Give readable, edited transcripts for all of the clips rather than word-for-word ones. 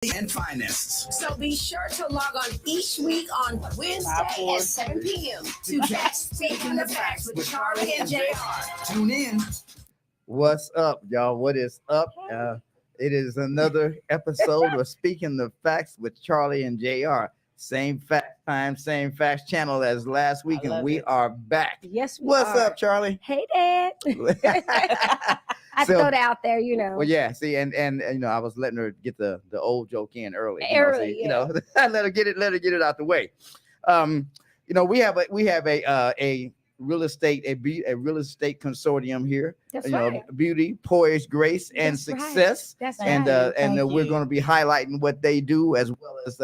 and finest. So be sure to log on each week on Wednesday at 7 p.m. to catch Speaking the Facts with Charlie and JR. Tune in. What's up, y'all? What is up? It is another episode of Speaking the Facts with Charlie and JR. Same fact time, same facts channel as last week, and we are back. Yes, we What's are. up, Charlie? Hey, Dad. I So- throw it out there, you know. Well, yeah. See, and you know, I was letting her get the old joke in early. Early, you know, let her get it out the way. You know, we have a real estate a real estate consortium here. That's you know, right. beauty, poise, grace, and That's right. success. That's And right. we're going to be highlighting what they do as well as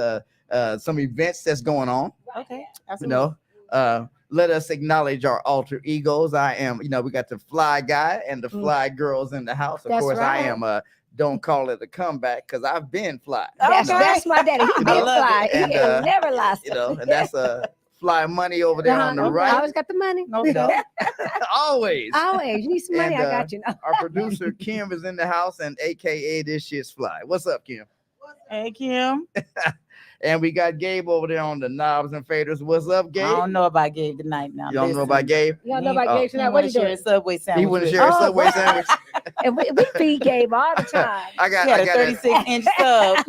some events that's going on. Okay. You Absolutely. know, let us acknowledge our alter egos. I am, you know, we got the fly guy and the fly girls in the house. Of That's course, I right. am don't call it a comeback because I've been fly. That's my daddy. He You been know, fly. and, He ain't never lost. You know, and that's fly money over there on the I right. always got the money. No, no. Always. Always. You need some money, And, I got you. No. Our producer Kim is in the house, and AKA this shit's fly. What's up, Kim? Hey, Kim. And we got Gabe over there on the knobs and faders. What's up, Gabe? I don't know about Gabe tonight now. You don't know about Gabe? You don't know about Oh. Gabe tonight. What are you doing? Subway sandwich. He wouldn't with- share a Oh, Subway what? sandwich. And we feed Gabe all the time. I He got had a it. 36-inch sub.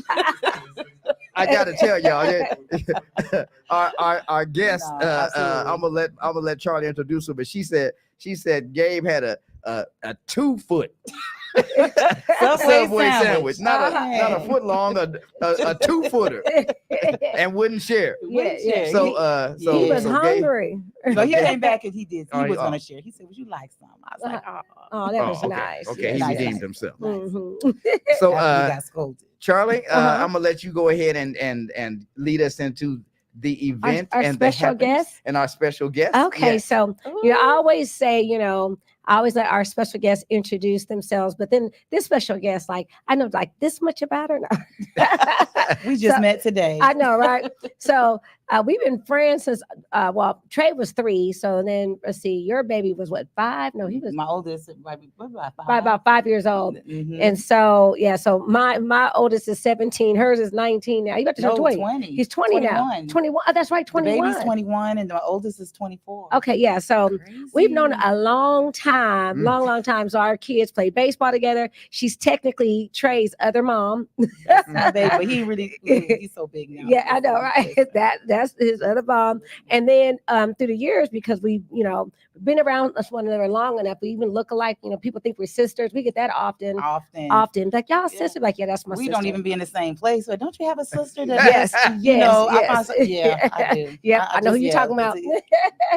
I gotta tell y'all, our guest. No, absolutely. I'm gonna let Charlie introduce her, but she said Gabe had a 2-foot Subway sandwich, not a foot long, a 2-footer, and wouldn't share. Yeah. So He was Gabe- hungry. So he came back and he did. He Oh, was oh. gonna share. He said, "Would you like some?" I was like, "Oh, Oh, that was okay. nice. Okay, Yeah, he nice. redeemed himself. Mhm. So After he got scolded. Charlie, Uh-huh. I'm gonna let you go ahead and lead us into the event Our and special the happenings guest? and our special guest. Okay, Yes. so you know, I always say, you know, I always let our special guests introduce themselves, but then this special guest, like, I know like this much about her. We just So- met today. I know, right? So we've been friends since well, Trey was 3. So then let's see, your baby was what, 5? No, he was My oldest, about by about 5 years old. Mhm. And so yeah, so my oldest is 17, hers is 19 now. You got to turn No, 20. 20. He's 20 now. 21. 21. Oh, that's right, The 21. baby's 21 and the oldest is 24. Okay, yeah. So we've known Crazy. a long time, Mm. long time. So our kids play baseball together. She's technically Trey's other mom. That's my baby, but he's so big now. Yeah, I know, right? That's his other mom. And then through the years, because we, you know, been around us one another long enough, we even look alike. You know, people think we're sisters. We get that often. Often. Like, y'all Yeah. sister. Like, yeah, that's my We sister. don't even be in the same place, but don't you have a sister that Yes, you yes, know, I yes. find yeah, I do. Yeah, I know who you're talking about.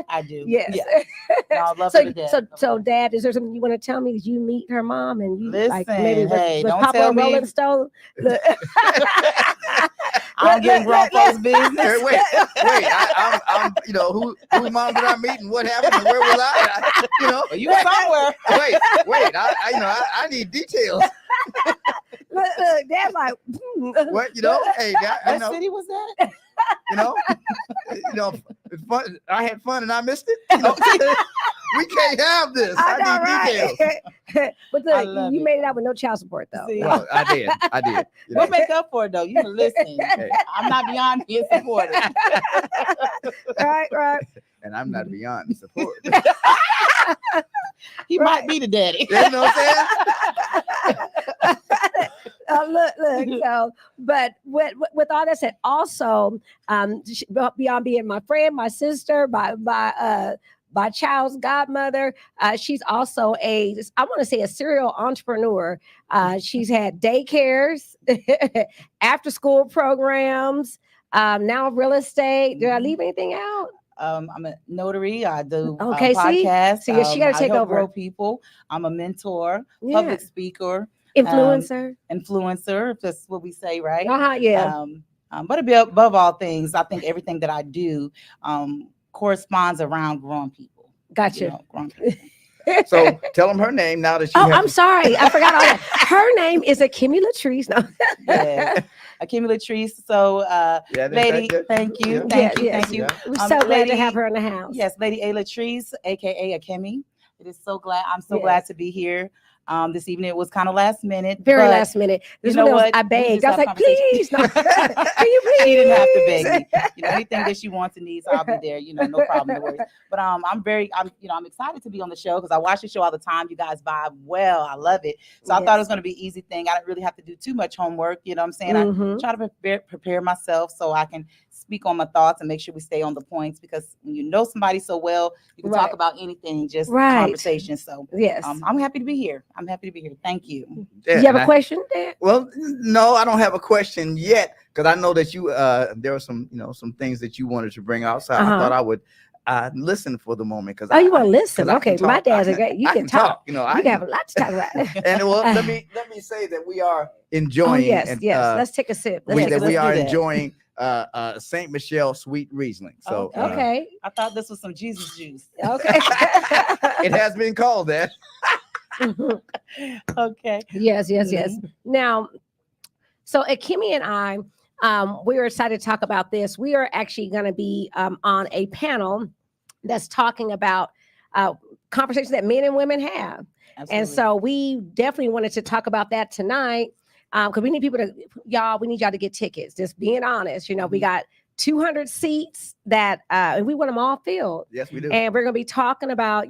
I do. Yes. Yeah. No, I love So, her to death. so, Dad, is there something you want to tell me? Did you meet her mom and you like maybe Listen, hey, was don't Papa tell a me. Rolling Stone? Look. I don't get in grown folks' Hey, business. wait, I'm you know, who mom did I meet and what happened and where was I? You know, You were somewhere. wait, I need details. Look, Dad's like, What, you know? Hey, I What know, city was that? you know, it's fun. I had fun and I missed it. You know, we can't have this. I need details. But I look, love you it. made it out with no child support though. See? Well, I did. You know. What make up for it though? You listen. I'm not beyond being supportive. Right. And I'm not beyond support. He might be the daddy. You know what I'm saying? Look. So, but with all that said, also, beyond being my friend, my sister, my child's godmother, she's also I want to say a serial entrepreneur. She's had daycares, after school programs, now real estate. Did I leave anything out? I'm a notary. I do Okay, see? podcasts. So, yeah, she gotta I take help over. grow people. I'm a mentor, Yeah. public speaker, Influencer. influencer. If that's what we say, right? Yeah. But above all things, I think everything that I do corresponds around growing people. Gotcha. You know, growing people. So tell them her name now that you Oh, have I'm sorry. I forgot all that. Her name is Akimi Latrice. No. Yeah. Accumulatrice. So, Yeah, that's lady, right there. thank you. Yeah. Thank you. Yes. Thank you. We're so glad to lady- have her in the house. Yes, Lady A. Latrice, aka Akemi. I'm so Yes. glad to be here. This evening it was kind of last minute. Very but last minute. This you know one was, what? I We begged. just I was have like, conversation. please, no. Can you please? She didn't have to beg me. You know, anything that she wants and needs, I'll be there. You know, no problem, no worries. But I'm excited to be on the show because I watch the show all the time. You guys vibe well. I love it. So I thought it was going to be an easy thing. I didn't really have to do too much homework. You know what I'm saying? Mhm. I try to prepare myself so I can speak on my thoughts and make sure we stay on the points, because when you know somebody so well, you can Right. talk about anything, just Right. conversation. So Yes. I'm happy to be here. Thank you. Yeah, Do you have and a question, Dan? Well, no, I don't have a question yet because I know that you there were some some things that you wanted to bring out. So I thought I would listen for the moment because You want to listen? 'cause I can Okay, my talk. dad's a great. You I can talk. You know, You have a lot to talk about. And well, let me say that we are enjoying. Oh yes, and, yes. Let's take a sip. we Let's are do that. enjoying Saint Michelle Sweet Riesling. So okay. I thought this was some Jesus juice. Okay. it has been called that. Okay. Yes. Now, so Kimmy and I, we were excited to talk about this. We are actually going to be on a panel that's talking about conversations that men and women have. Absolutely. And so we definitely wanted to talk about that tonight because we need people to, we need y'all to get tickets. Just being honest, we got 200 seats that and we want them all filled. Yes, we do. And we're going to be talking about,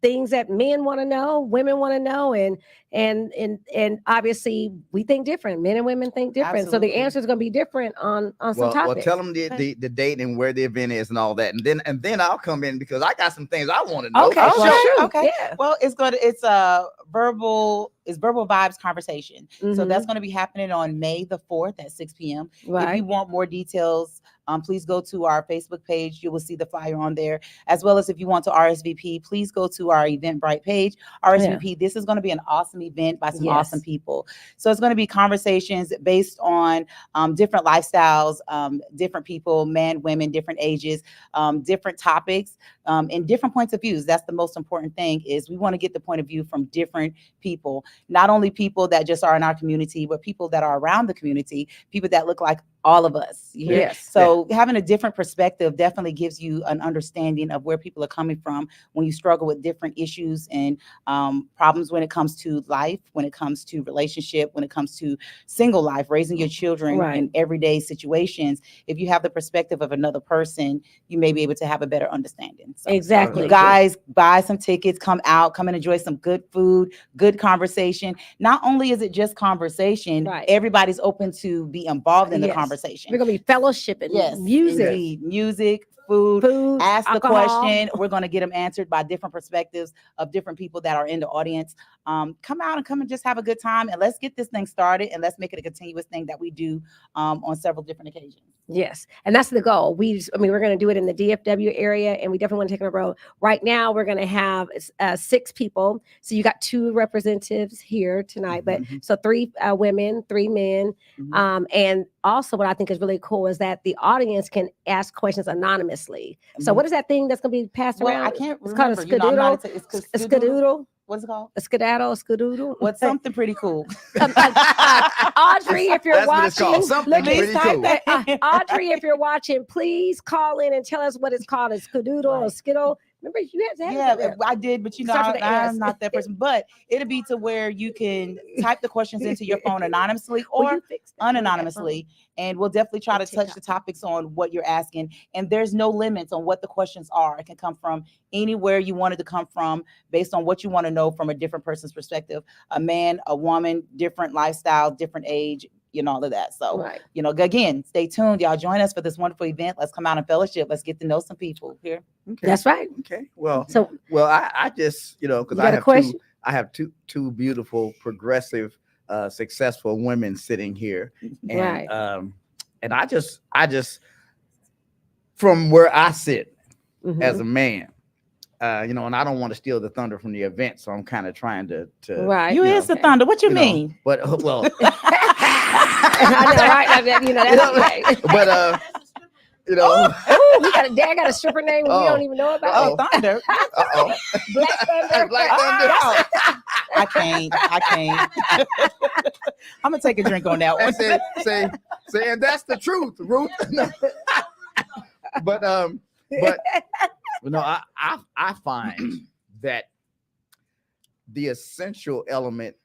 things that men want to know, women want to know, and obviously we think different. Men and women think different. So Absolutely. the answer is going to be different on some Well, topics. tell them the date and where the event is and all that, and then I'll come in because I got some things I want to know. Okay, for well, sure. Okay. Yeah. Well, it's verbal vibes conversation. So that's going to be happening on May the 4th at 6 p.m. Right. If you want more details, please go to our Facebook page. You will see the flyer on there, as well as if you want to RSVP, please go to our Eventbrite page. RSVP. This is going to be an awesome event by some awesome people. So it's going to be conversations based on different lifestyles, different people, men, women, different ages, different topics, and different points of views. That's the most important thing, is we want to get the point of view from different people, not only people that just are in our community, but people that are around the community, people that look like all of us. You hear? Yes. So having a different perspective definitely gives you an understanding of where people are coming from when you struggle with different issues and problems when it comes to life, when it comes to relationship, when it comes to single life, raising your children in everyday situations. If you have the perspective of another person, you may be able to have a better understanding. So, Exactly. you guys, buy some tickets, come out, come and enjoy some good food, good conversation. Not only is it just conversation, everybody's open to be involved in the conversation. We're gonna be fellowshipping, music, food, ask alcohol. the question. We're going to get them answered by different perspectives of different people that are in the audience. Come out and come and just have a good time, and let's get this thing started, and let's make it a continuous thing that we do on several different occasions. Yes, and that's the goal. We're going to do it in the DFW area, and we definitely want to take it on the road. Right now, we're going to have 6 people. So you got 2 representatives here tonight, but so 3 women, 3 men, and also what I think is really cool is that the audience can ask questions anonymously. So what is that thing that's going to be passed around? I can't It's remember. called a skadoodle. A Skadoodle. What's it called? A skedaddle, a skadoodle. What's something pretty cool? Audrey, if you're That's what it's watching, called. Something pretty cool. Audrey, if you're watching, please call in and tell us what it's called, a skadoodle, a skittle. Remember, you had to have it. I did, but I'm not that person. But it'll be to where you can type the questions into your phone anonymously or unanonymously, and we'll definitely try to touch the topics on what you're asking. And there's no limits on what the questions are. It can come from anywhere you want it to come from, based on what you want to know from a different person's perspective. A man, a woman, different lifestyle, different age, all of that. So, again, stay tuned. Y'all join us for this wonderful event. Let's come out and fellowship. Let's get to know some people here. Okay. That's right. Okay. Well, I just, because I have two beautiful, progressive, successful women sitting here. And, and I just from where I sit as a man, and I don't want to steal the thunder from the event. So I'm kind of trying to You is the thunder. What you mean? But, well, I know, right? That's right. But, we got a stripper name we don't even know about. Thunder. Black Thunder. Black Thunder. I can't. I'm gonna take a drink on that one. Say, and that's the truth, Ruth. But I find that the essential element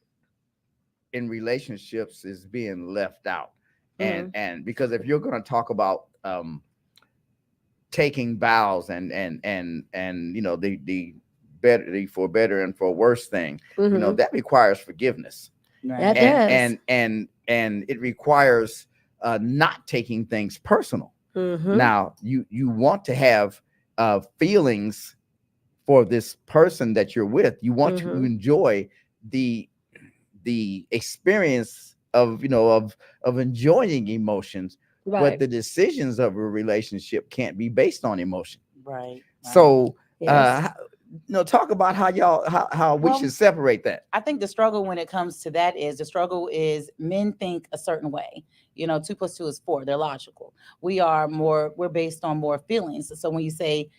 in relationships is being left out. And because if you're going to talk about taking vows and you know the better, the for better and for worse thing, you know, that requires forgiveness. That does. And it requires not taking things personal. Now you want to have feelings for this person that you're with. You want to enjoy the experience of, you know, of enjoying emotions, but the decisions of a relationship can't be based on emotion. Right. So you know, talk about how we should separate that. I think the struggle when it comes to that is men think a certain way. You know, 2 + 2 is 4. They're logical. We're based on more feelings. So when you say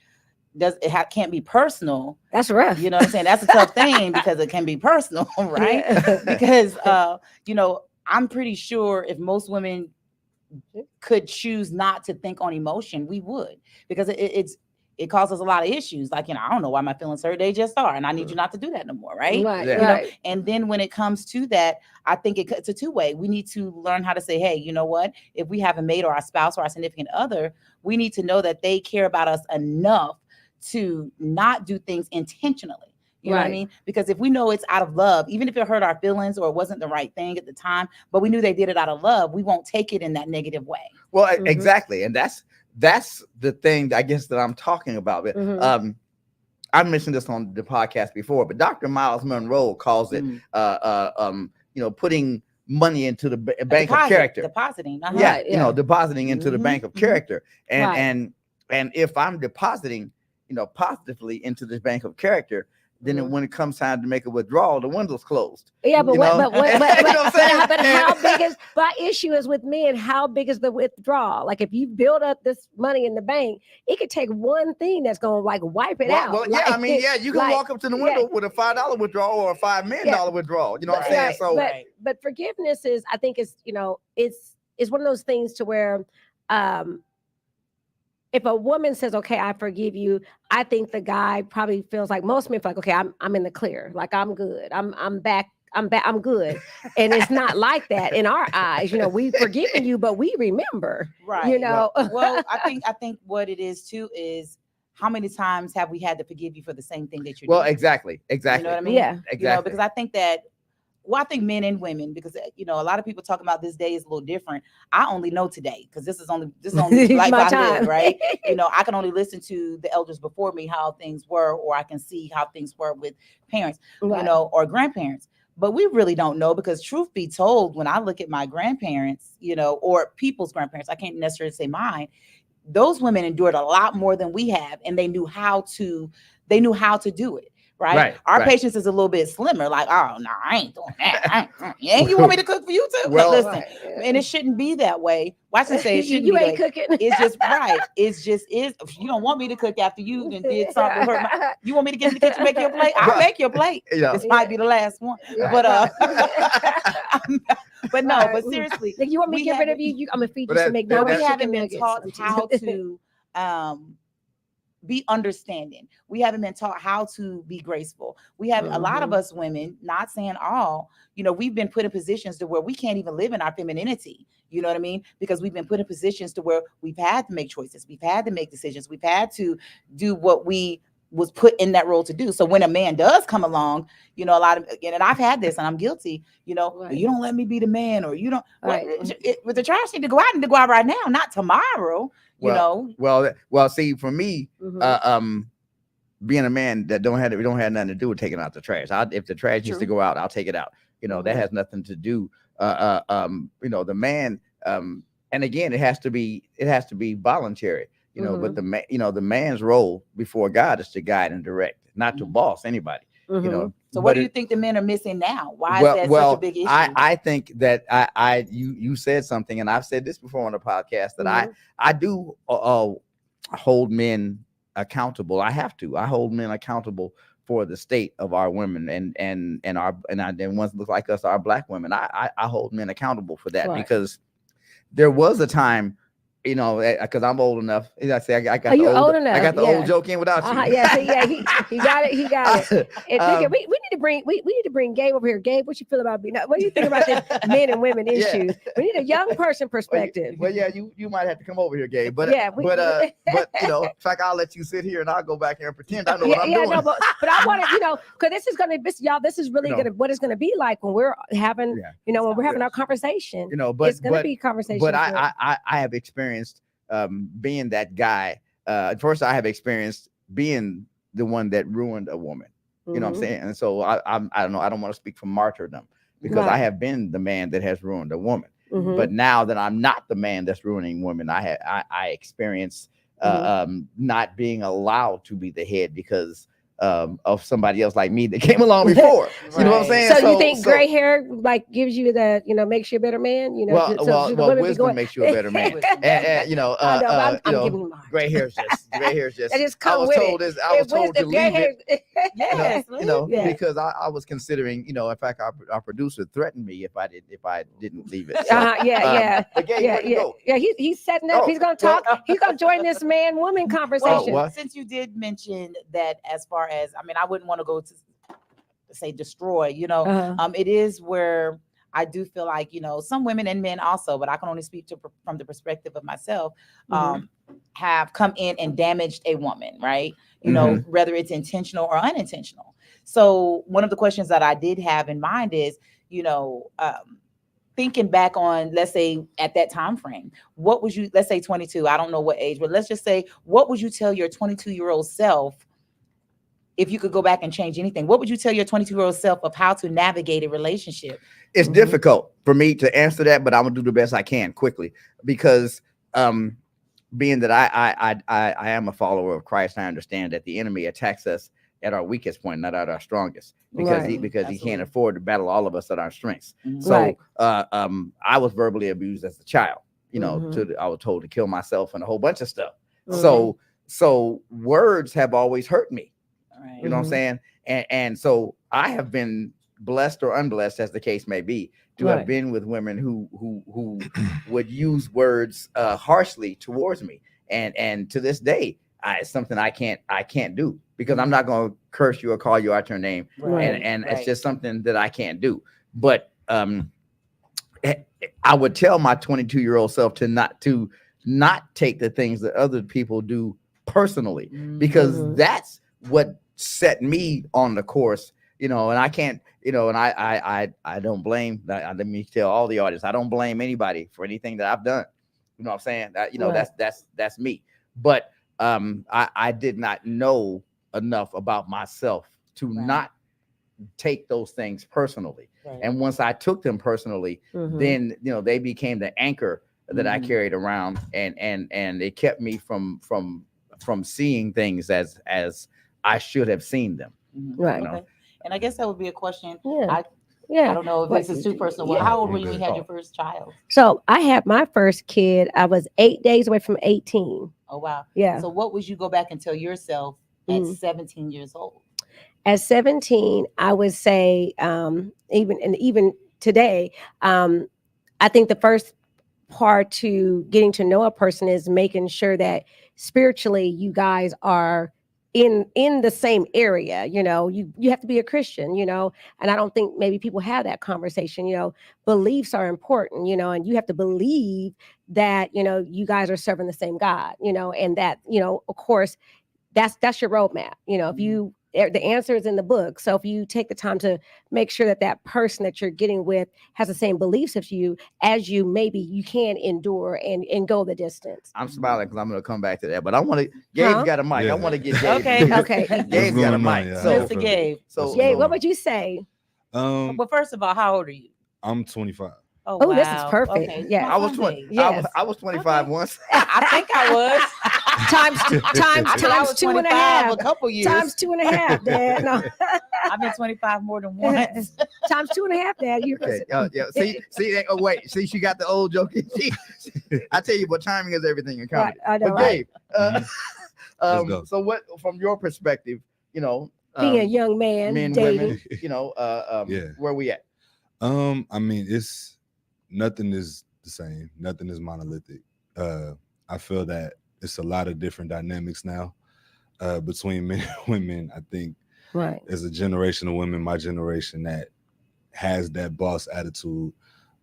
can't be personal, that's rough. You know what I'm saying? That's a tough thing because it can be personal, right? Because you know, I'm pretty sure if most women could choose not to think on emotion, we would, because it causes a lot of issues. Like, you know, I don't know why my feelings hurt. They just are. And I need you not to do that no more. Right. Right. Yeah. You know? And then when it comes to that, I think it's a two-way. We need to learn how to say, hey, you know what? If we have a mate or our spouse or our significant other, we need to know that they care about us enough to not do things intentionally. You know what I mean? Because if we know it's out of love, even if it hurt our feelings or it wasn't the right thing at the time, but we knew they did it out of love, we won't take it in that negative way. Well, exactly. And that's the thing, I guess, that I'm talking about. I mentioned this on the podcast before, but Dr. Miles Monroe calls it, you know, putting money into the bank of character. Depositing. You know, depositing into the bank of character. And if I'm depositing, you know, positively into this bank of character, then when it comes time to make a withdrawal, the window's closed. Yeah, but you know? but how big is my issue is with me, and how big is the withdrawal? Like, if you build up this money in the bank, it could take one thing that's gonna like wipe it out. Well, yeah, I mean, you can walk up to the window with a $5 withdrawal or a $5 million withdrawal. You know what I'm saying? So, but forgiveness is, I think, it's, you know, it's one of those things to where, if a woman says, okay, I forgive you, I think the guy probably feels like, most men feel like, okay, I'm in the clear. Like, I'm good. I'm back. I'm good. And it's not like that in our eyes. You know, we've forgiven you, but we remember. Right. You know. Well, I think what it is too is, how many times have we had to forgive you for the same thing that you're doing? Exactly. You know what I mean? Yeah. Exactly. You know, because I think that, well, I think men and women, because, you know, a lot of people talk about this day is a little different. I only know today, because this is only life My I time. live, right? You know, I can only listen to the elders before me, how things were, or I can see how things were with parents, you know, or grandparents. But we really don't know, because truth be told, when I look at my grandparents, you know, or people's grandparents, I can't necessarily say mine, those women endured a lot more than we have, and they knew how to do it. Right. Our patience is a little bit slimmer. Like, oh no, I ain't doing that. And you want me to cook for you too? Well, listen, and it shouldn't be that way. Watch this say it shouldn't you be ain't that cooking. It's just right. It's just is. If you don't want me to cook after you and did something hurt my, you want me to get in the kitchen, make your plate? I'll make your plate. This might be the last one. But but no, but seriously, like, you want me to get rid of you? I'm gonna feed you some McDonald's. We haven't been taught how to be understanding. We haven't been taught how to be graceful. We have a lot of us women, not saying all, you know, we've been put in positions to where we can't even live in our femininity. You know what I mean? Because we've been put in positions to where we've had to make choices. We've had to make decisions. We've had to do what we was put in that role to do. So when a man does come along, you know, a lot of, and I've had this and I'm guilty, you know, you don't let me be the man, or you don't, with the trash need to go out right now, not tomorrow. You know, well, see, for me, being a man that don't have nothing to do with taking out the trash. If the trash needs to go out, I'll take it out. You know, that has nothing to do. You know, the man, and again, it has to be voluntary. You know, but the man's role before God is to guide and direct, not to boss anybody. You know. So what do you think the men are missing now? Why is that such a big issue? I think that you said something, and I've said this before on the podcast, that I do hold men accountable. I have to. I hold men accountable for the state of our women and ones look like us, our Black women. I hold men accountable for that, because there was a time, you know, because I'm old enough. I say I got the old joke in without you. He got it. And we need we need to bring Gabe over here. Gabe, what you feel about being? What do you think about this men and women Yeah. issues? We need a young person perspective. Well, yeah, you might have to come over here, Gabe. But Yeah, but you know, in fact, I'll let you sit here and I'll go back here and pretend I know what I'm doing. No, but I want to, because this is gonna be, y'all. This is really gonna what it's gonna be like when we're having, when we're having our conversation. But it's gonna be a conversation. But I have experienced being that guy. First, I have experienced being the one that ruined a woman. You know what I'm saying? And so I don't know. I don't want to speak from martyrdom because I have been the man that has ruined a woman. But now that I'm not the man that's ruining women, I experience not being allowed to be the head because of somebody else like me that came along before. You know what I'm saying? So you think gray hair like gives you the, makes you a better man? Well, wisdom makes you a better man. and I'm giving him a hard gray hair's just. That just I come was with told it. I was told to leave it. Yes, Because I was considering, in fact, our producer threatened me if I didn't leave it. But he's setting up. He's gonna talk. He's gonna join this man-woman conversation. Well, since you did mention that, as far as I wouldn't want to go to say destroy. It is where I do feel like some women and men also, but I can only speak from the perspective of myself. Have come in and damaged a woman, right? Whether it's intentional or unintentional. So one of the questions that I did have in mind is, thinking back on, let's say at that time frame, what would you, let's say 22, I don't know what age, but let's just say, what would you tell your 22-year-old self if you could go back and change anything? What would you tell your 22-year-old self of how to navigate a relationship? It's difficult for me to answer that, but I'm gonna do the best I can quickly because being that I am a follower of Christ, I understand that the enemy attacks us at our weakest point, not at our strongest, because he can't afford to battle all of us at our strengths. So I was verbally abused as a child. I was told to kill myself and a whole bunch of stuff. So words have always hurt me. Right. You know what I'm saying? And so I have been blessed or unblessed, as the case may be, to have been with women who would use words harshly towards me. And to this day, it's something I can't do because I'm not going to curse you or call you out your name. And it's just something that I can't do. But I would tell my 22-year-old self to not take the things that other people do personally, because that's what set me on the course, and I can't, and I don't blame, let me tell all the audience, I don't blame anybody for anything that I've done. You know what I'm saying? That's me. But I did not know enough about myself to not take those things personally. And once I took them personally, then they became the anchor that I carried around, and it kept me from seeing things as I should have seen them. Right. Okay. And I guess that would be a question. I don't know if this is too personal. How old were you when you had your first child? So I had my first kid. I was 8 days away from 18. Oh, wow. Yeah. So what would you go back and tell yourself at 17 years old? At 17, I would say, even today, I think the first part to getting to know a person is making sure that spiritually you guys are in the same area. You have to be a Christian, and I don't think maybe people have that conversation. Beliefs are important, and you have to believe that you guys are serving the same God, and that of course that's your roadmap. If you the answer is in the book. So if you take the time to make sure that person that you're getting with has the same beliefs as you, maybe you can endure and go the distance. I'm smiling because I'm going to come back to that, but I want to, Gabe's got a mic. I want to get Gabe. Okay. Gabe's got a mic. Mr. Gabe. Gabe, what would you say? Well, first of all, how old are you? I'm 25. Oh, wow. This is perfect. Okay. Yeah. I was 20. Yes. I was 25 once. I think I was. times 2.5. A couple years. Times 2.5, Dad. No. I've been 25 more than once. Times 2.5, Dad. You See. Oh, wait. See, she got the old joke. I tell you, but timing is everything in comedy. Right, I know, but Gabe, so what, from your perspective, being a young man, men, dating, women, where we at? It's nothing is the same. Nothing is monolithic. I feel that it's a lot of different dynamics now between men and women. I think Right. There's a generation of women, my generation, that has that boss attitude,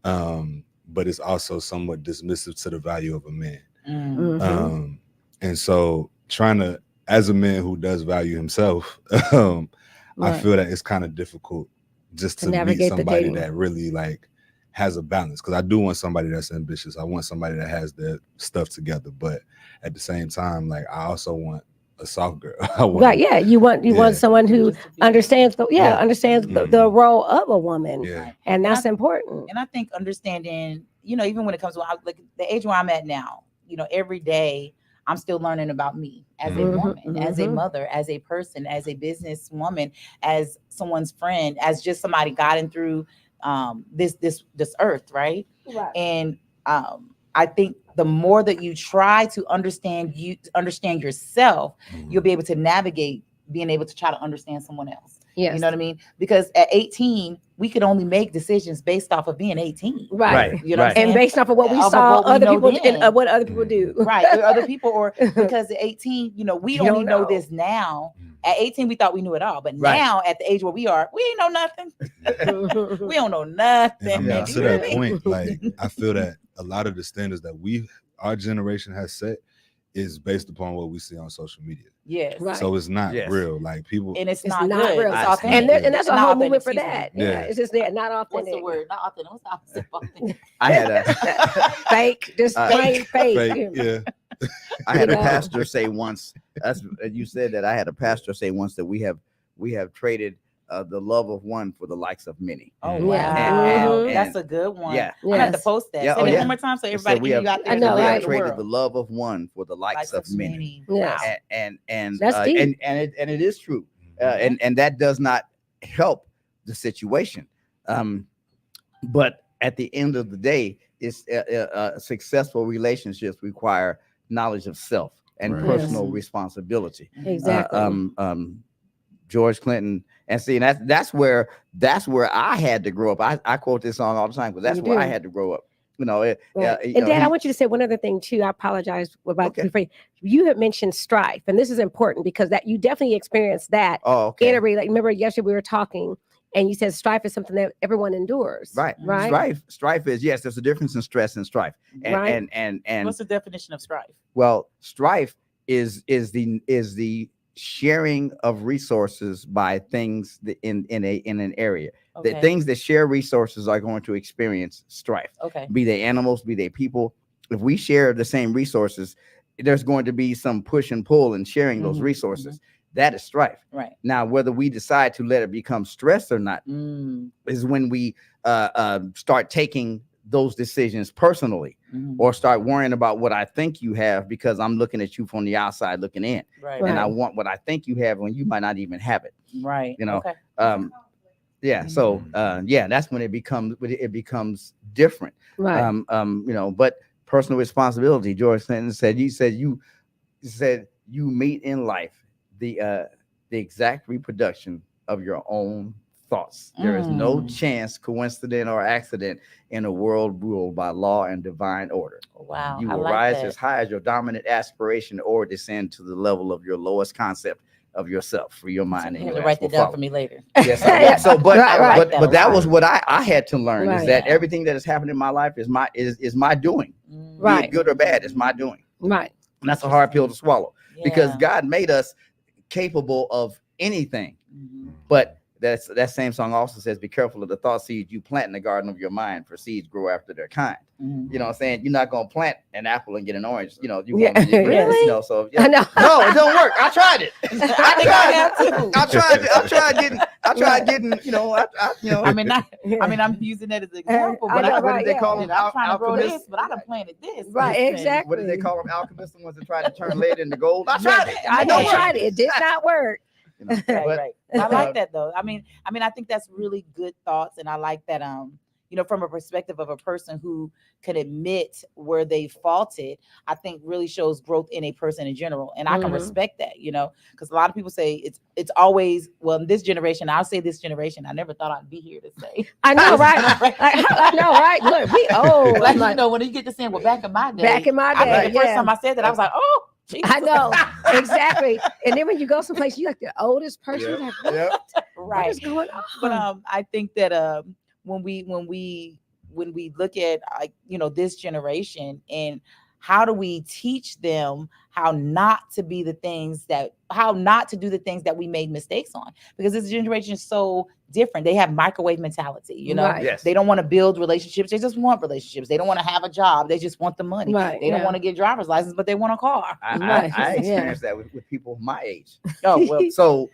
but it's also somewhat dismissive to the value of a man. Mhm. And so trying to, as a man who does value himself, I Right. feel that it's kind of difficult just To to meet navigate the somebody dating. that really like has a balance. Because I do want somebody that's ambitious. I want somebody that has their stuff together. But at the same time, like I also want a soft girl. I want, Right. Yeah. You want Yeah. someone who Just to be- understands Yeah. understands the Mhm. role of a woman, Yeah. and And that's I- important. And I think understanding, even when it comes to like the age where I'm at now, every day I'm still learning about me as a Mhm. woman, as a Mhm. mother, as a person, as a business woman, as someone's friend, as just somebody guiding through this earth, right? Right. And I think the more that you try to understand yourself, you'll be able to navigate being able to try to understand someone else. Yes. You know what I mean? Because at 18, we could only make decisions based off of being 18. Right. You know what I'm Right. saying? And based off of what we Off of saw what we other know people then. and what other people do. Right. Or other people, or because at 18, we You only don't know know. this now. Mhm. At 18, we thought we knew it all. But Right. now, at the age where we are, we ain't know nothing. Mhm. We don't know And nothing. I mean, Yeah. to that point, like I feel that a lot of the standards that our generation has set is based upon what we see on social media. Yes. Right. So it's not Yes. real. Like people, And it's It's not not good. real. It's And authentic. And that's a Not whole authentic, movement for excuse me. that. Yeah. Yeah. It's just not What's authentic. the word? Not authentic. What's the opposite of authentic? I had a Fake. Just plain fake. fake, yeah. I had You a know? pastor say once. You said that. I had a pastor say once that we have traded the love of one for the likes of many. Oh, Yeah. wow. And- That's a good one. Yeah. I'm going to have to Yes. post that. Yeah, Say oh, that yeah. one more time so It said everybody we can have, hear you out there I in know, the we rest have of the traded world. the love of one for the likes of many. Yes. Wow. And That's deep. and it is true. And that does not help the situation. But at the end of the day, it's successful relationships require knowledge of self and Right. personal Yes. responsibility. Exactly. George Clinton, and see, and that's where I had to grow up. I quote this song all the time because that's You where I do. had to grow up. Right. You And know, Dad, I he- want you to say one other thing too. I apologize about Okay. before you had mentioned strife, and this is important because that you definitely experienced that oh, okay. in a relate. Remember yesterday we were talking, and you said strife is something that everyone endures. Right. Right. Strife is, yes, there's a difference in stress and strife. And Right. and What's the definition of strife? well, strife is the sharing of resources by things in an area. Okay. The things that share resources are going to experience strife. Okay. Be they animals, be they people. If we share the same resources, there's going to be some push and pull in sharing those Mhm, resources. That is strife. Right. Now, whether we decide to let it become stress or not Mm, is when we start taking those decisions personally, mhm. or start worrying about what I think you have because I'm looking at you from the outside looking in, Right. and I Right. want what I think you have when you might not even have it. Right. You know, Okay. Yeah. So that's when it becomes different. Right. But personal responsibility. George Clinton said you meet in life the exact reproduction of your own thoughts. There is no chance, coincidence, or accident in a world ruled by law and divine order. Wow. You I will like rise that. as high as your dominant aspiration or descend to the level of your lowest concept of yourself for your mind. You And have your to write acts will that down follow. for me later. Yes, I will. So, but Right, right. but that was what I had to learn, is Right. that everything that has happened in my life is my doing. Mm, Be Right. it good or bad, it's my doing. Right. And that's a hard pill to swallow because yeah. God made us capable of anything. Mhm. But that same song also says, be careful of the thought seeds you plant in the garden of your mind, for seeds grow after their kind. Mhm. You know what I'm saying? You're not going to plant an apple and get an orange. You know, Yeah. Really? You know, so I know. no, it don't work. I tried it. I think I have too. I tried getting, you know, I mean, I'm using that as an example, I but know, I, right, what did they yeah. call them? I'm trying to grow Alchemists? this, but I done planted this. Right, Listen. exactly. What did they call them? Alchemists, the ones that tried to turn lead into gold. I Yeah, tried it. I It know, don't work. tried it. It did not work. You know, Right, but- right. I like that though. I mean, I think that's really good thoughts, and I like that. From a perspective of a person who can admit where they faulted, I think really shows growth in a person in general, and I can Mhm. respect that. Because a lot of people say it's always, well, in this generation. I'll say this generation. I never thought I'd be here to say. I know, right? Like, I know, right? Look, we old. Like, when you get to saying, well, back in my day, back in my I day, think the first yeah. time I said that, I was like, oh. Jesus. I know. exactly. And then when you go someplace, you like the oldest person. You're like, what? Yep. What Right. is going on? But I think that when we look at this generation, and how do we teach them how not to do the things that we made mistakes on? Because this generation is so different. They have microwave mentality, Right. Yes. They don't want to build relationships. They just want relationships. They don't want to have a job. They just want the money. Right, They don't yeah. want to get driver's license, but they want a car. I Right. I Yeah. experienced that with people my age. Oh, well, So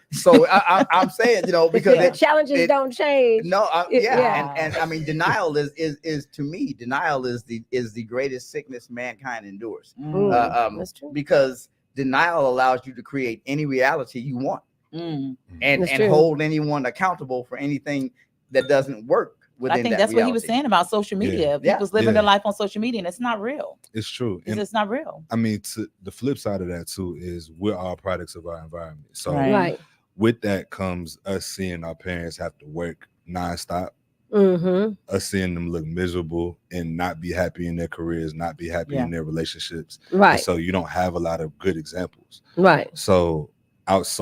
I'm saying, because The challenges it- don't change. yeah, Yeah. and I mean, denial is to me, denial is the greatest sickness mankind endures. That's true. Because denial allows you to create any reality you want and That's and true. hold anyone accountable for anything that doesn't work within I think that that's what he was reality. saying about social media. Yeah. People's living Yeah. their life on social media, and it's not real. It's true. It's And just not real. I mean, to the flip side of that too is we're all products of our environment. So Right. Right. with that comes us seeing our parents have to work nonstop, Mm-hmm. us seeing them look miserable and not be happy in their careers, not be happy Yeah. in their relationships. And Right. so you don't have a lot of good examples. Right. So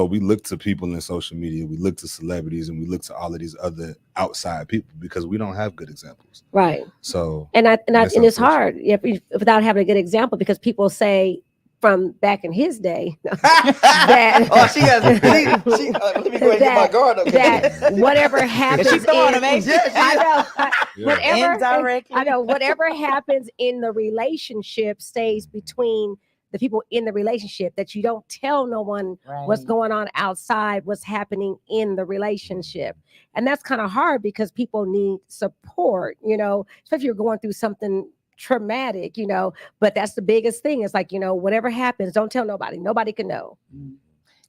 we look to people in social media, we look to celebrities, and we look to all of these other outside people because we don't have good examples. Right. So And That's it's unfortunate. hard without having a good example, because people say from back in his day Oh, she has. Let me go ahead and get my guard up. that whatever happens, She's throwing them, ain't she? I know. yeah. Whatever Indirectly. I know, whatever happens in the relationship stays between the people in the relationship, that you don't tell no one what's Right. going on outside, what's happening in the relationship. And that's kind of hard because people need support, especially if you're going through something traumatic, but that's the biggest thing. It's like, whatever happens, don't tell nobody. Nobody can know.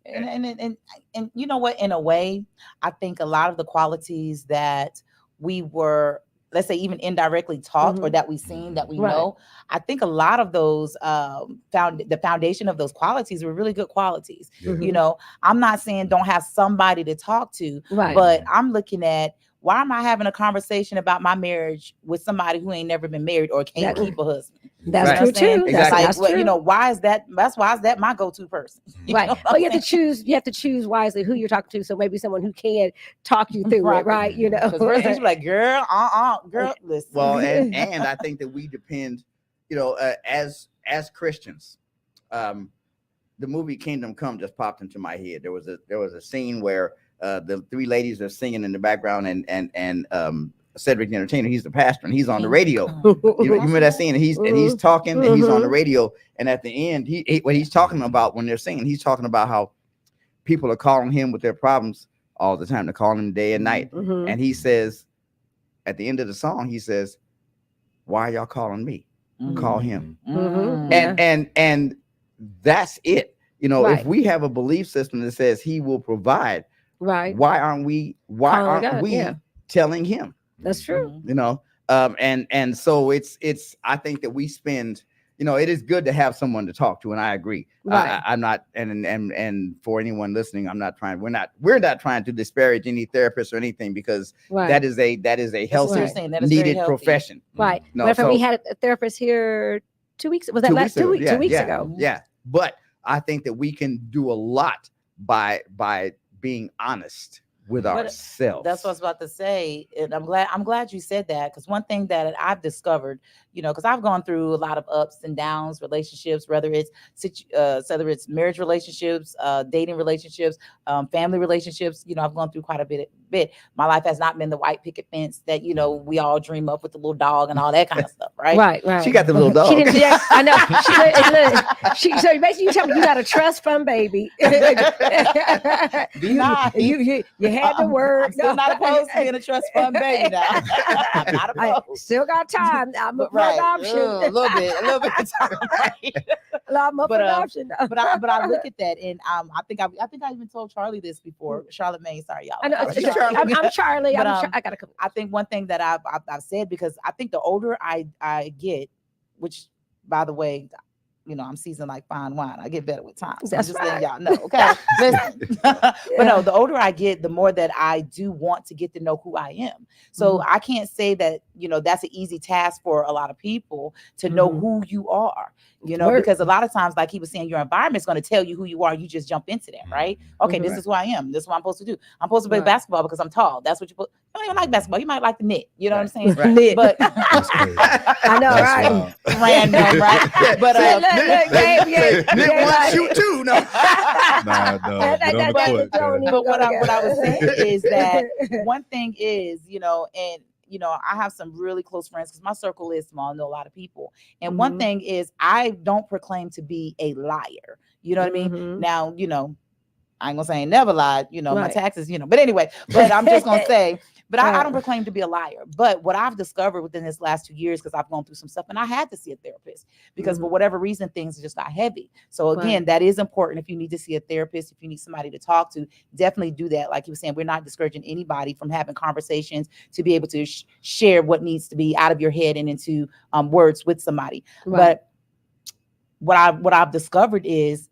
And you know what? In a way, I think a lot of the qualities that we were, let's say, even indirectly taught or that we seen, that we Right. know, I think a lot of those the foundation of those qualities were really good qualities. Yeah. I'm not saying don't have somebody to talk to, Right. but I'm looking at, why am I having a conversation about my marriage with somebody who ain't never been married or can't That- keep a husband? That's Right. true You know what I'm saying? too. Exactly. That's Like, true. why is that my go-to person? You Right. know what But I'm you have to saying? choose. You have to choose wisely who you're talking to. So maybe someone who can talk you through Right. it. Right. Because first thing she's like, girl, girl, listen. Well, and I think that we depend, as Christians, the movie Kingdom Come just popped into my head. There was a scene where the three ladies are singing in the background, and Cedric the Entertainer, he's the pastor, and he's on the radio. You remember that scene? And he's talking, and he's on the radio, and at the end, what he's talking about when they're singing, he's talking about how people are calling him with their problems all the time. They're calling him day and night, Mhm. and he says, at the end of the song, he says, "Why are y'all calling me? Call him." Mhm. And that's it. Right. If we have a belief system that says he will provide, Right. why aren't we Calling God, yeah. telling him? That's true. And so it's I think that we spend, it is good to have someone to talk to, and I agree. Right. I'm not, and for anyone listening, we're not trying to disparage any therapist or anything, because Right. that is a That's what healthy, you're saying. That is very needed healthy. profession. Right. No, Matter of fact, we so- had a therapist here 2 weeks. Was that last 2 weeks? 2 weeks ago. Yeah. But I think that we can do a lot by being honest with But ourselves. That's what I was about to say. And I'm glad you said that, because one thing that I've discovered, because I've gone through a lot of ups and downs, relationships, whether it's marriage relationships, dating relationships, family relationships. I've gone through quite a bit. My life has not been the white picket fence that we all dream up with the little dog and all that kind of stuff, right? Right. Right. She got the little dog. She didn't. Yeah, I know. So basically, you tell me you got a trust fund baby. Be nice. You had the word. I'm still not opposed to being a trust fund baby now. I'm not I opposed. still got time. I'm up for Right. adoption. A little bit of time. Right. I'm up for But, adoption. But I look at that, and I think I even told Charlie this before. Charlotte Maine, sorry y'all. I know. She's Charlie. I'm Charlie. But, I gotta come. I think one thing that I've said, because I think the older I get, which, by the way, I'm seasoned like fine wine. I get better with time. So That's I'm just letting right. y'all know. Okay. Listen. But no, the older I get, the more that I do want to get to know who I am. So I can't say that, that's an easy task for a lot of people to know who you are, because a lot of times, like he was saying, your environment is going to tell you who you are. You just jump into that, right? Okay, this is who I am. This is what I'm supposed to do. I'm supposed to play basketball because I'm tall. That's what you put. You don't even like basketball. You might like the knit. You know what I'm saying? Knit. But That's crazy. I know, That's right? wild. random, right? But Look, Gabe, Nick yeah, one like- shoot two. No. Nah, no, get on the court. don't man. even But what go I was together. saying is that one thing is, and I have some really close friends because my circle is small. I know a lot of people. And one thing is I don't proclaim to be a liar. You know what I mean? Now, I ain't gonna say I ain't never lied, my Right. taxes, but anyway, but I'm just gonna say, but I Right. don't proclaim to be a liar. But what I've discovered within this last 2 years, because I've gone through some stuff and I had to see a therapist because for whatever reason, things just got heavy. So again, that is important. If you need to see a therapist, if you need somebody to talk to, definitely do that. Like you were saying, we're not discouraging anybody from having conversations to be able to share what needs to be out of your head and into words with somebody. Right. But what I've discovered is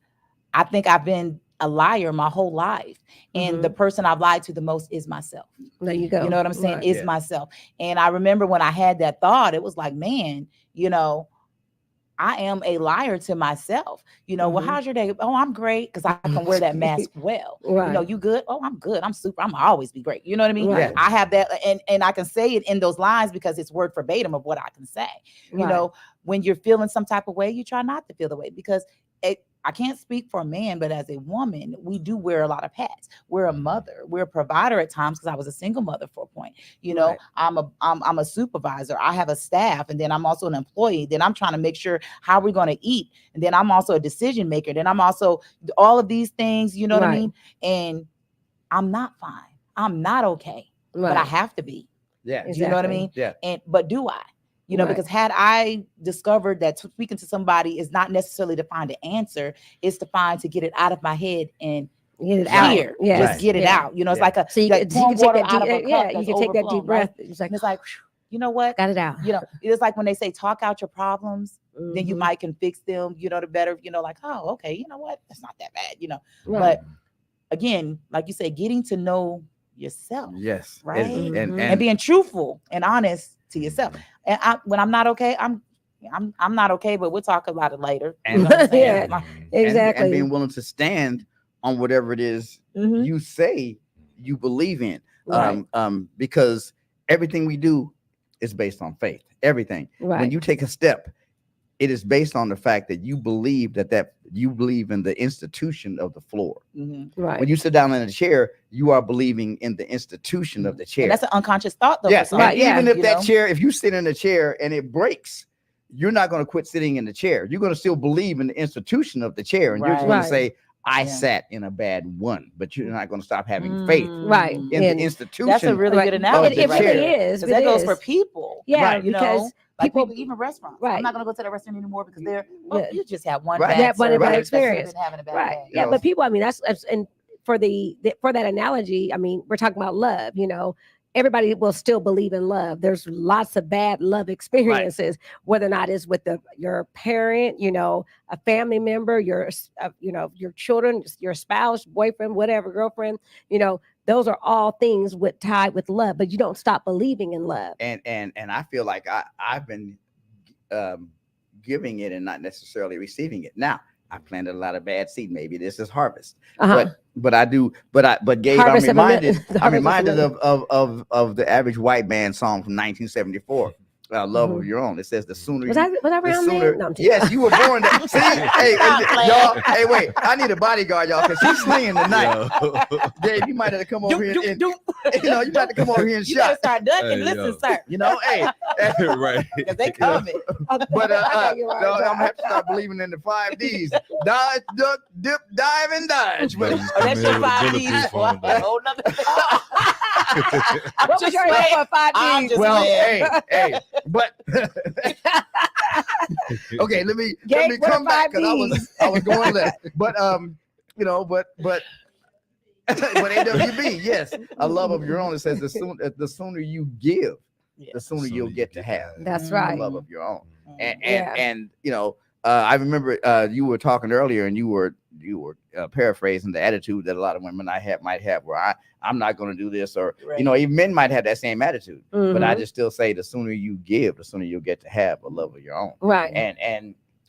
I think I've been a liar my whole life. And the person I've lied to the most is myself. There you go. You know what I'm saying? Right. Is myself. And I remember when I had that thought, it was like, man, I am a liar to myself. Well, how's your day? Oh, I'm great. Because I can wear that mask well. Right. You good? Oh, I'm good. I'm super. I'm always be great. You know what I mean? Right. I have that. And I can say it in those lines because it's word verbatim of what I can say. Right. When you're feeling some type of way, you try not to feel the way because I can't speak for a man, but as a woman, we do wear a lot of hats. We're a mother, we're a provider at times because I was a single mother for a point. Right. I'm a supervisor. I have a staff, and then I'm also an employee. Then I'm trying to make sure how we're going to eat, and then I'm also a decision maker. Then I'm also all of these things. You know what I Right. mean? And I'm not fine. I'm not okay, but I have to be. Yeah. You know what I Exactly. mean? Yeah. But do I? Right. Because had I discovered that speaking to somebody is not necessarily to find an answer, it's to get it out of my head and Get it out. here, Yes. just get it Yeah. out. It's Yeah. like So you like can pouring take water that out of a deep, cup yeah, that's you can take that overflowing, deep breath. right? It's like, And it's like, you know what? got it out. It's like when they say talk out your problems, then you Mhm. might can fix them, the better, like, oh, okay, you know what? That's not that bad, Right. But again, like you say, getting to know yourself. Yes. Right? And being truthful and honest to yourself. And when I'm not okay, I'm not okay, but we'll talk about it later. And- what I'm saying? Yeah. Exactly. and being willing to stand on whatever it is Mhm. you say you believe in. Right. Because everything we do is based on faith. Everything. Right. When you take a step, it is based on the fact that you believe that you believe in the institution of the floor. Mhm. Right. When you sit down in a chair, you are believing in the institution of the chair. And that's an unconscious thought, though. Yes, for some and people, even if you that know? chair, if you sit in a chair and it breaks, you're not going to quit sitting in the chair. You're going to still believe in the institution of the chair, and you're just going Right. to say, "I Yeah. sat in a bad one," but you're not going to stop having faith Right. Mm. in And the institution. That's a really Right. good It- analogy. It right really there. is. 'Cause It that goes is. for people. Yeah, Right. because Like people- even restaurants. Right. I'm not gonna go to that restaurant anymore because they're Yeah. you just have one Right. bad That one service bad that should've experience. been having a bad right. day. Yeah, know. but people, I mean, that's and for for that analogy, I mean, we're talking about love, everybody will still believe in love. There's lots of bad love experiences, whether or not it's with your parent, a family member, your children, your spouse, boyfriend, whatever, girlfriend, those are all things tied with love, but you don't stop believing in love. and I feel like I've been giving it and not necessarily receiving it. Now I planted a lot of bad seed. Maybe this is harvest, Uh-huh. but I do. But Gabe, Harvest I'm of another- reminded. the I'm harvest of reminded another. of the Average White Band song from 1974. Love of Mhm. Your Own. It says the sooner Was you, I the around sooner. then? No, I'm teasing. Yes, you were born. See, hey, y'all. Hey, wait. I need a bodyguard, y'all, because she's slinging tonight. Gabe, you might have to come over here and you might have to come over here and You better shot. start ducking. Hey, Listen, yo. sir. Hey. Right. Because they coming. But I no, got you right, I'm Doc. gonna have to start believing in the 5 Ds: dodge, duck, dip, dive, and dodge. But Just Oh, come that's in your with a 5 bulletproof D's. on, A dog. whole nother. What was your answer for 5 I'm Ds? just well, playing. hey, but okay, let me Gabe, what come are back 5 because I was going left. But but AWB, yes, a love of your own. It says the sooner you give, the sooner you'll get to have That's a right. love of your own. Mhm. And Yeah. and I remember you were talking earlier, and you were paraphrasing the attitude that a lot of women might have, where I'm not going to do this, or Right. you know, even men might have that same attitude. But I Mhm. just still say the sooner you give, the sooner you'll get to have a love of your own. Right.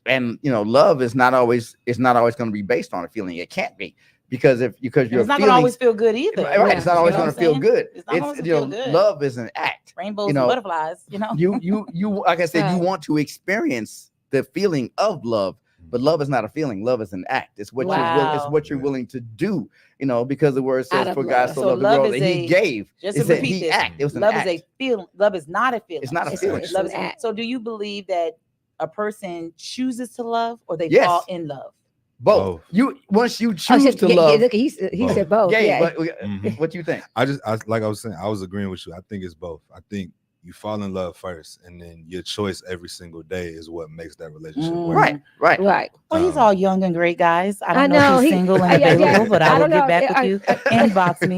And you know, love is not always going to be based on a feeling. It can't be, because And your it's not gonna feelings, always feel good either. right, Yeah. it's not always You know going to what feel I'm good. It's not always It's, gonna you know, feel good. love is an act. Rainbows you know, and butterflies, you know. You like I said, Right. you want to experience the feeling of love, but love is not a feeling. Love is an act. It's what it's Wow. what you're willing to do. You know, because the word Out says, of "For God love. so So loved the love world is that He a- gave." Just It to said repeat He this, act. It was an love act. is a feeling. Love is not a feeling. It's not a It's feeling. it's Love an is, act. so do you believe that a person chooses to love, or they Yes. fall in love? Both. Both. Once you Oh, choose to love, look, he said both. Gabe, Yeah. Mhm. what you think? Like I was saying, I was agreeing with you. I think it's both. I think you fall in love first, and then your choice every single day is what makes that relationship Mm. work. Right. Right. Well, he's Um, all young and great, guys. I I don't know know, if he's he- single and yeah, available, yeah. but I I will don't get know. back with you. Inbox me.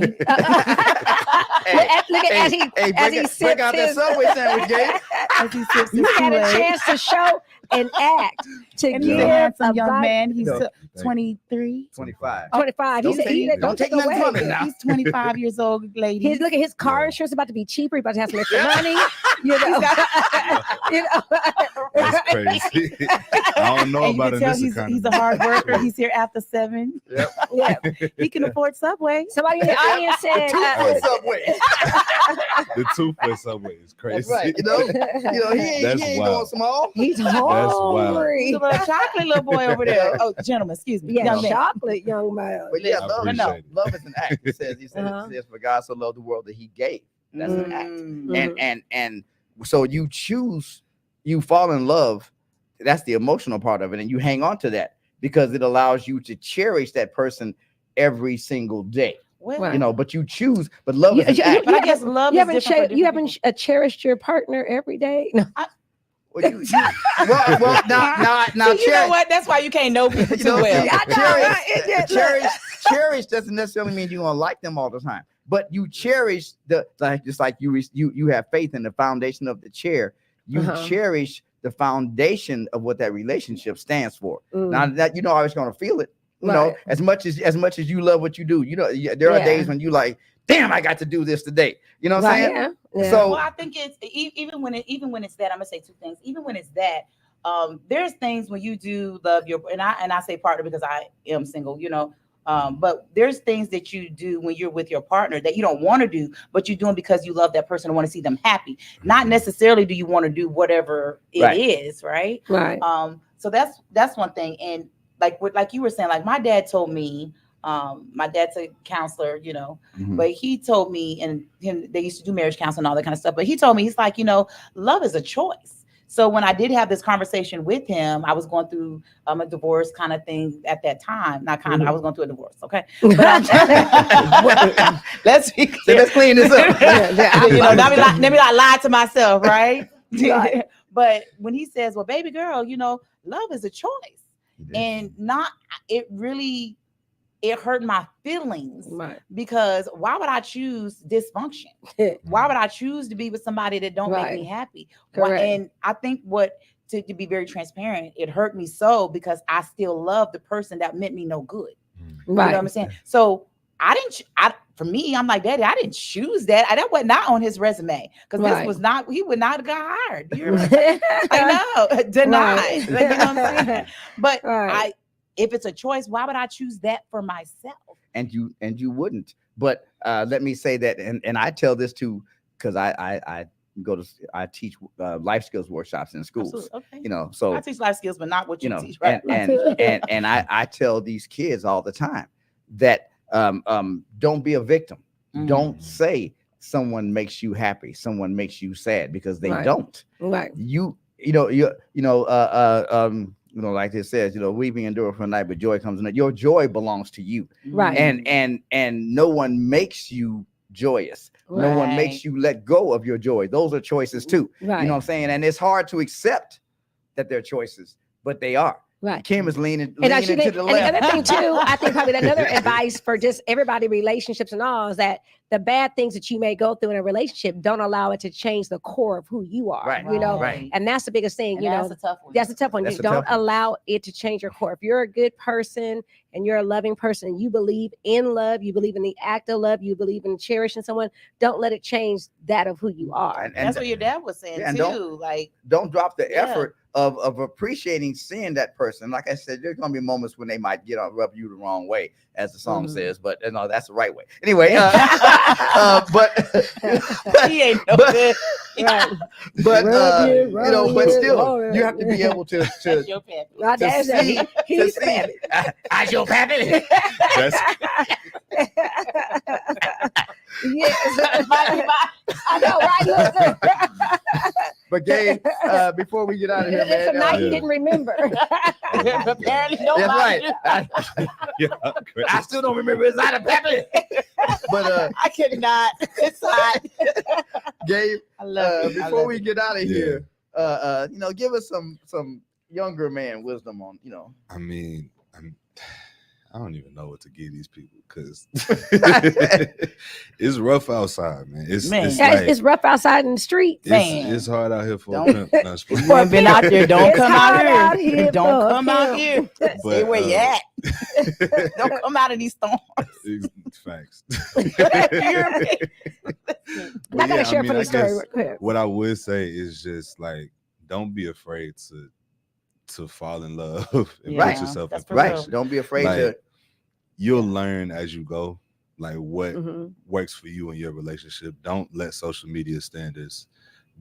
Look at as he break out that sips Subway sandwich, Gabe. As he sips you his had a Kool-Aid. chance to show and act to And give he's a handsome a young bite- man. He's No. 23. 25. 25. Don't He said, take- don't take nothing away. from him now. He's 25 years old, lady. Look at his car Yeah. insurance about to be cheaper. He's about to have some extra money. You know, you know. That's crazy. I don't know And you about can in tell this he's economy. a hard worker. He's here after 7. Yeah. He can afford Subway. Somebody in the audience said, Two-foot Subway. The 2 foot Subway is crazy. That's right. You know, he That's ain't wild. going small. he's wild. hungry. He's a little chocolate little boy over there. Oh, gentlemen, excuse me. Yeah, Young man. chocolate young man. But yeah, I love, appreciate it. love is an act. He says, Uh-huh. it says, for God so loved the world that He gave. That's an act. Mm. And so you fall in love. That's the emotional part of it, and you hang on to that because it allows you to cherish that person every single day. Well, Right. You know, but you choose. But love is an You- act. but I guess love You is haven't, different for you different haven't cherished your partner every day. No. Well, well, now, people. See, you know cherish, what? That's why you can't know people you too know, well. see, I know, right? It just- cherish doesn't necessarily mean you're gonna like them all the time, but you cherish just like you have faith in the foundation of the chair. You Uh-huh. cherish the foundation of what that relationship stands for. Mm. Now that you know, I was gonna feel it. You know, Right. as much as you love what you do, you know, there are Yeah. days when you like, damn, I got to do this today. You know what I'm saying? Yeah. Yeah. So- Well, I think it's even when it's that, I'm gonna say two things. Even when it's that, there's things when you do love your, and I say partner because I am single, you know. But there's things that you do when you're with your partner that you don't want to do, but you're doing because you love that person and want to see them happy. Not necessarily do you want to do whatever it is, right? Right. So that's one thing. And like you were saying, like my dad told me, my dad's a counselor, you know, Mhm. but he told me, and they used to do marriage counseling and all that kind of stuff. But he told me, he's like, you know, love is a choice. So when I did have this conversation with him, I was going through a divorce kind of thing at that time. Not kind of, I was going through a divorce. Okay. But let's be So clear. let's clean this up. You know, let me not lie to myself, right? Right. But when he says, well, baby girl, you know, love is a choice. And it hurt my feelings Right. because why would I choose dysfunction? Why would I choose to be with somebody that don't make me happy? Correct. And I think to be very transparent, it hurt me so because I still love the person that meant me no good. You know what I'm saying? So for me, I'm like, Daddy, I didn't choose that. That was not on his resume because Right. this was not, he would not have got hired. You hear what I'm saying? I know, denied. Right. You know what I'm saying? But Right. if it's a choice, why would I choose that for myself? And you wouldn't. But let me say that, and I tell this too, because I teach life skills workshops in schools. Absolutely. Okay. You know, so I teach life skills, but not what you you know, teach, right? and I tell these kids all the time that don't be a victim. Mhm. Don't say someone makes you happy, someone makes you sad, because they Right. don't. Right. Like it says, weeping endure for a night, but joy comes in it. Your joy belongs to you. Right. And no one makes you joyous. No one makes Right. you let go of your joy. Those are choices too. Right. You know what I'm saying? And it's hard to accept that they're choices, but they are. Right. Kim is leaning And to the and the left. other thing too, I think probably another advice for just everybody, relationships and all, is that the bad things that you may go through in a relationship don't allow it to change the core of who you are. Right, You know, right. and that's the biggest thing. And You know, that's a tough one. that's a tough one. That's You a tough don't one. allow it to change your core. If you're a good person and you're a loving person, and you believe in love, you believe in the act of love, you believe in cherishing someone, don't let it change that of who you are. And That's what your dad was saying Yeah, and too. Like, don't drop the Yeah. effort of appreciating seeing that person. Like I said, there's gonna be moments when they might rub you the wrong way, as the song Mhm. says, but no, that's the right way. Anyway, but he ain't no but- good. Right. but Rub you, you know, rub but you, still, rub you have to be able to That's your pappy. My to dad said see- he's to the see. baby. As your pappy. That's Yes. I know, right? Look. But Gabe, before we get out of here, It's man, a night you Yeah. didn't remember. Apparently, that's nobody. right. yeah, I still don't remember it's not a pappy. But I could not decide. Gabe, I love it. I before love we it. get out of Yeah. here, you know, give us some younger man wisdom on, you know. I mean, I don't even know what to give these people because it's rough outside, man. It's Man. it's, Yeah, like, it's rough outside in the street. Man. it's hard out here for Don't- a pimp. No, it's If you fine. ain't been out there, don't It's come hard out out here here. Don't for a come out pimp. here. Stay But, where you at. Don't come out of these storms. Facts. Hear me? And I gotta share a I funny story. guess Go ahead. what I would say is just like, don't be afraid to fall in love and Right. put yourself in That's for Right. real. Don't be afraid Like, to. You'll learn as you go, like what Mhm. works for you in your relationship. Don't let social media standards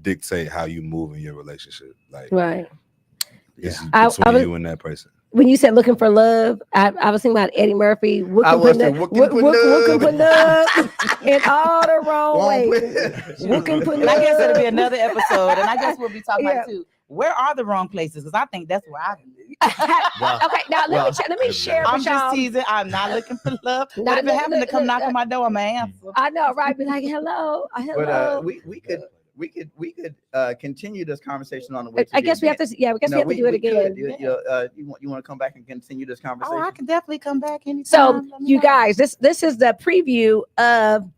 dictate how you move in your relationship. Like Right. it's I between was- you and that person. When you said looking for love, I was thinking about Eddie Murphy. I was saying, "Wookin' put love in all the wrong Wrong ways. way. Wookin' put And I guess it'll be love. another episode. And I guess we'll be talking Yeah. about too. Where are the wrong places? Because I think that's where I be. Wow. Okay, now Well, let me share I'm with just y'all. teasing. I'm not looking for love. Not But if it look- happened to look- come look, knock on my door, I'm an answer. I know, right? Be like, hello, hello. But we could continue this conversation on the way. To I the guess we have event. to. Yeah, I guess No, we have to do it again. could. You want to come back and continue this conversation? Oh, I can definitely come back anytime. So, Let me you know. guys, this is the preview of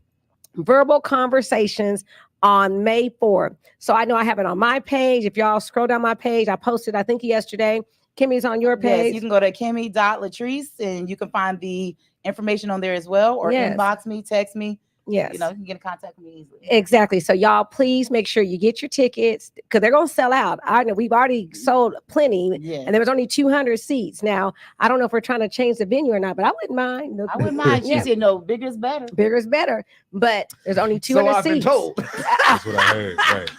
Verbal Conversations on May 4th. So I know I have it on my page. If y'all scroll down my page, I posted, I think yesterday. Kimmy's on your Yes, page. you can go to Kimmy.Latrice and you can find the information on there as well, or Yes. inbox me, text me. Yes. You know, you can get in contact with me easily. Exactly. So y'all, please make sure you get your tickets because they're gonna sell out. I know we've already sold plenty, Yeah. and there was only 200 seats. Now I don't know if we're trying to change the venue or not, but I wouldn't mind. I wouldn't mind. She Yeah. said, no, bigger is better. Bigger is better, but there's only 200 So I've been seats. told. That's what I heard. Right.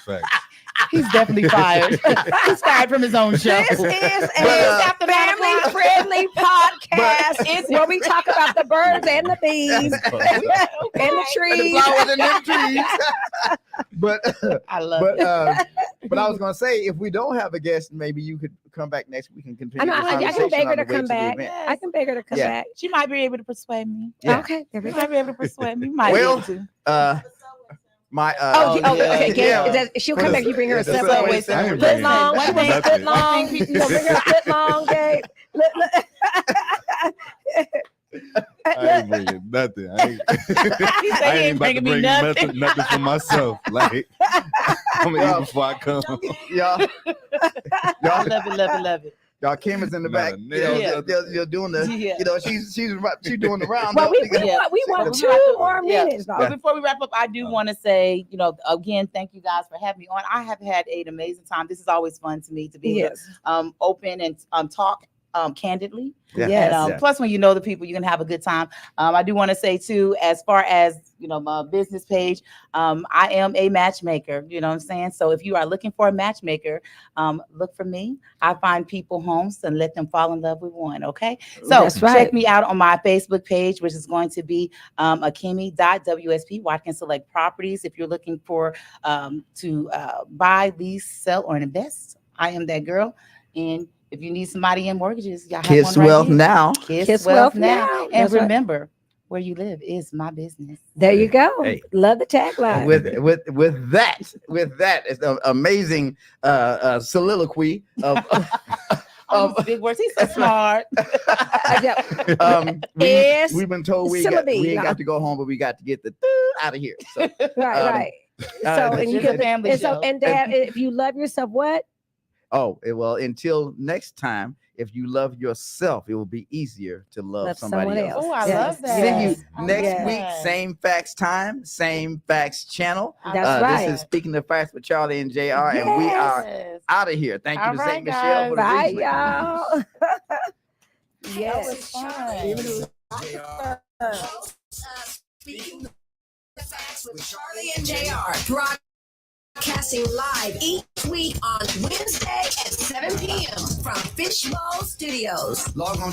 Facts. He's definitely fired. He's fired from his own show. This is But, a family-friendly podcast where we talk about the birds and the bees and the And the trees. flowers and them trees. but I love but it. but I was gonna say, if we don't have a guest, maybe you could come back next week and continue. I know, the I can conversation beg her on to the way come the back. event. I can beg her to come Yeah. back. She might be able to persuade me. Yeah. Okay, there we She go. might be able to persuade me. Might Well, be able to. My Oh, yeah. okay. Yeah. Gabe, she'll come back. You bring her a Yeah, the Subway. Subway I ain't sandwich. Foot bringing long. One She gonna thing- bring her a nothing. foot long. One You thing gonna bring her a foot long, Gabe. I ain't bringing nothing. I ain't, He said I he ain't ain't about to bringing me bring nothing. nothing for myself. Like I'm gonna eat before I come. y'all, I y'all, love it, love it, love it. y'all, Kim is in the Not back. a You know, nail. you're doing the. Yeah. You know, she's doing the round. Well, up. we Yeah. want But we 2 have to- more yeah. minutes, though. But before we wrap up, I do want to say, you know, again, thank you guys for having me on. I have had an amazing time. This is always fun to me to be able Yes. to open and talk candidly. Yeah. Yes. And, Yeah. plus, when you know the people, you can have a good time. I do want to say too, as far as you know, my business page, I am a matchmaker. You know what I'm saying? So if you are looking for a matchmaker, look for me. I find people homes and let them fall in love with one. Okay, so That's right. check me out on my Facebook page, which is going to be Akimi.WSP, Watkins Select Properties. If you're looking for to buy, lease, sell, or invest, I am that girl. And if you need somebody in mortgages, y'all have Kiss one right Wealth here. now. Kiss Wealth now. And remember, where you live is my business. There you go. Hey. Love the tagline. With that, it's an amazing soliloquy of Big words. He's so smart. Is we've been told we syllabi, ain't no. got to go home, but we got to get the out of here. So, right. So and you it's a can family and so show. and Dad, if you love yourself, what? well, until next time, if you love yourself, it will be easier to love Love somebody someone else. else. Oh, I Yes. love that. See you I next love week, that. same facts time, same facts channel. That's right. This is Speaking the Facts with Charlie and JR, and we are Yes. out of here. Thank you All to right, St. Michelle for the Bye, replay. y'all. That Yes. was fun. Speaking the Facts with Charlie and JR. Broadcasting live each week on Wednesday at 7 p.m. from Fishbowl Studios. Log on